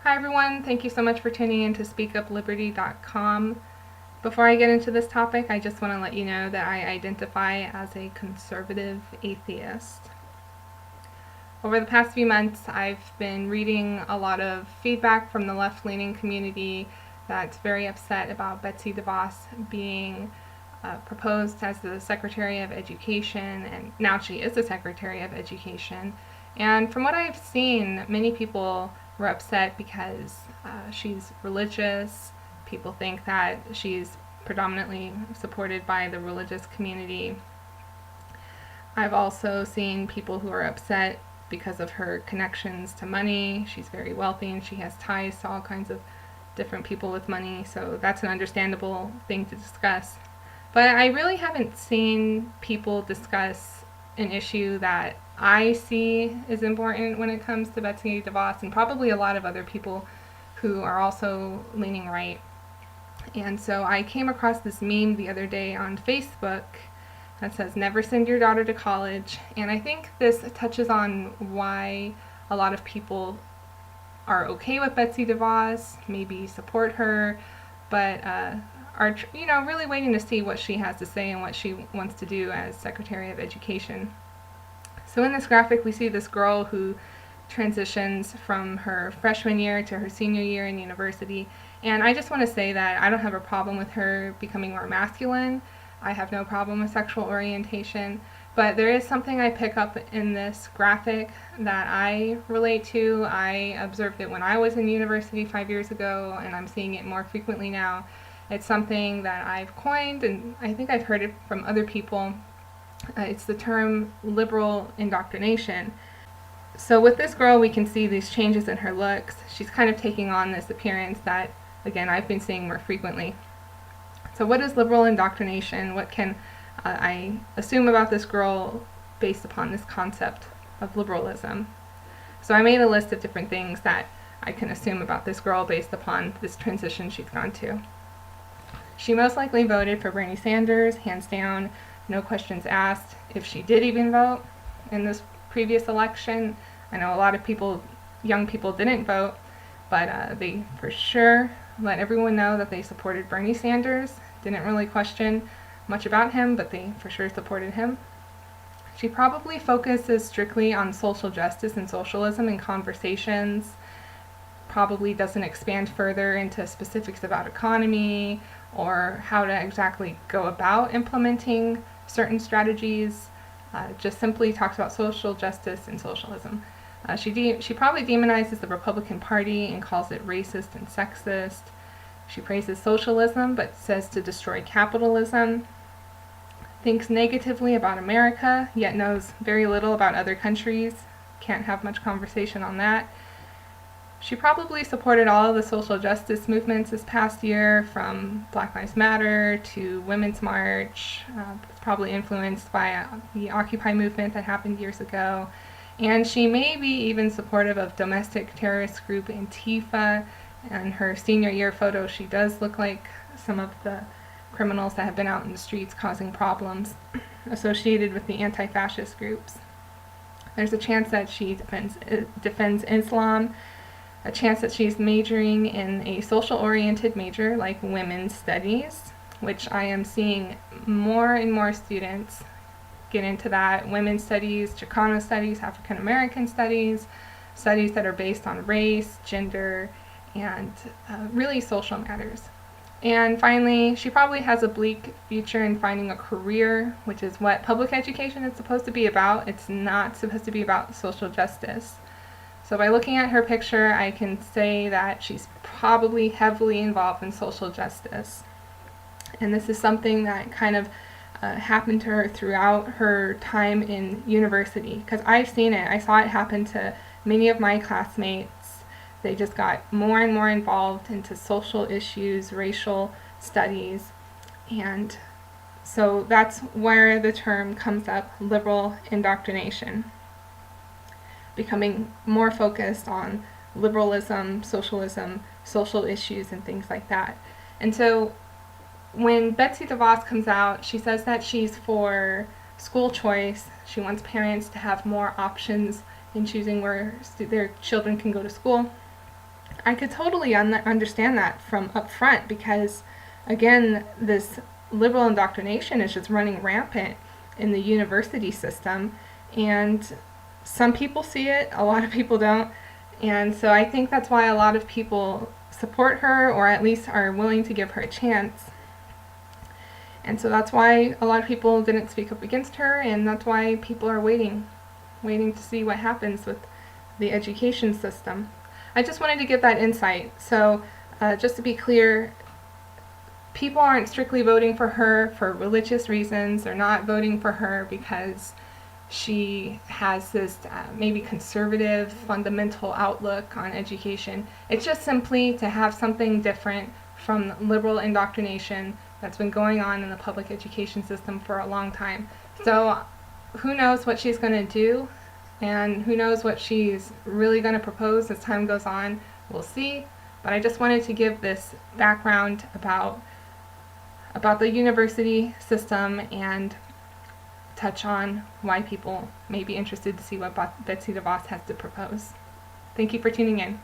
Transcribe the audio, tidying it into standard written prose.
Hi everyone, thank you so much for tuning in to speakupliberty.com. Before I get into this topic, I just want to let you know that I identify as a conservative atheist. Over the past few months, I've been reading a lot of feedback from the left-leaning community that's very upset about Betsy DeVos being proposed as the Secretary of Education, and now she is the Secretary of Education. And from what I've seen, many people were upset because she's religious. People think that she's predominantly supported by the religious community. I've also seen people who are upset because of her connections to money. She's very wealthy and she has ties to all kinds of different people with money, so that's an understandable thing to discuss. But I really haven't seen people discuss an issue that I see is important when it comes to Betsy DeVos, and probably a lot of other people who are also leaning right. And so I came across this meme the other day on Facebook that says, "Never send your daughter to college." And I think this touches on why a lot of people are okay with Betsy DeVos, maybe support her, but are really waiting to see what she has to say and what she wants to do as Secretary of Education. So in this graphic we see this girl who transitions from her freshman year to her senior year in university, and I just want to say that I don't have a problem with her becoming more masculine. I have no problem with sexual orientation, but there is something I pick up in this graphic that I relate to. I observed it when I was in university 5 years ago, and I'm seeing it more frequently now. It's something that I've coined, and I think I've heard it from other people. It's the term liberal indoctrination. So with this girl, we can see these changes in her looks. She's kind of taking on this appearance that, again, I've been seeing more frequently. So what is liberal indoctrination? What can I assume about this girl based upon this concept of liberalism? So I made a list of different things that I can assume about this girl based upon this transition she's gone to. She most likely voted for Bernie Sanders, hands down, no questions asked, if she did even vote in this previous election. I know a lot of people, young people, didn't vote, but they for sure let everyone know that they supported Bernie Sanders. Didn't really question much about him, but they for sure supported him. She probably focuses strictly on social justice and socialism in conversations, probably doesn't expand further into specifics about economy or how to exactly go about implementing certain strategies. Just simply talks about social justice and socialism. She probably demonizes the Republican Party and calls it racist and sexist. She praises socialism but says to destroy capitalism. Thinks negatively about America, yet knows very little about other countries. Can't have much conversation on that. She probably supported all of the social justice movements this past year, from Black Lives Matter to Women's March. Probably influenced by the Occupy movement that happened years ago. And she may be even supportive of domestic terrorist group Antifa. In her senior year photo, she does look like some of the criminals that have been out in the streets causing problems associated with the anti-fascist groups. There's a chance that she defends Islam, a chance that she's majoring in a social-oriented major like women's studies, which I am seeing more and more students get into that. Women's studies, Chicano studies, African American studies, studies that are based on race, gender, and really social matters. And finally, she probably has a bleak future in finding a career, which is what public education is supposed to be about. It's not supposed to be about social justice. So by looking at her picture, I can say that she's probably heavily involved in social justice. And this is something that kind of happened to her throughout her time in university, because I've seen it. I saw it happen to many of my classmates. They just got more and more involved into social issues, racial studies, and so that's where the term comes up, liberal indoctrination. Becoming more focused on liberalism, socialism, social issues, and things like that. And so when Betsy DeVos comes out, she says that she's for school choice. She wants parents to have more options in choosing where their children can go to school. I could totally understand that from up front, because again, this liberal indoctrination is just running rampant in the university system, and some people see it, a lot of people don't. And so I think that's why a lot of people support her, or at least are willing to give her a chance. And so that's why a lot of people didn't speak up against her, and that's why people are waiting to see what happens with the education system. I just wanted to give that insight. So just to be clear, people aren't strictly voting for her for religious reasons. They're not voting for her because she has this maybe conservative, fundamental outlook on education. It's just simply to have something different from liberal indoctrination that's been going on in the public education system for a long time. So who knows what she's going to do, and who knows what she's really going to propose as time goes on. We'll see. But I just wanted to give this background about the university system and touch on why people may be interested to see what Betsy DeVos has to propose. Thank you for tuning in.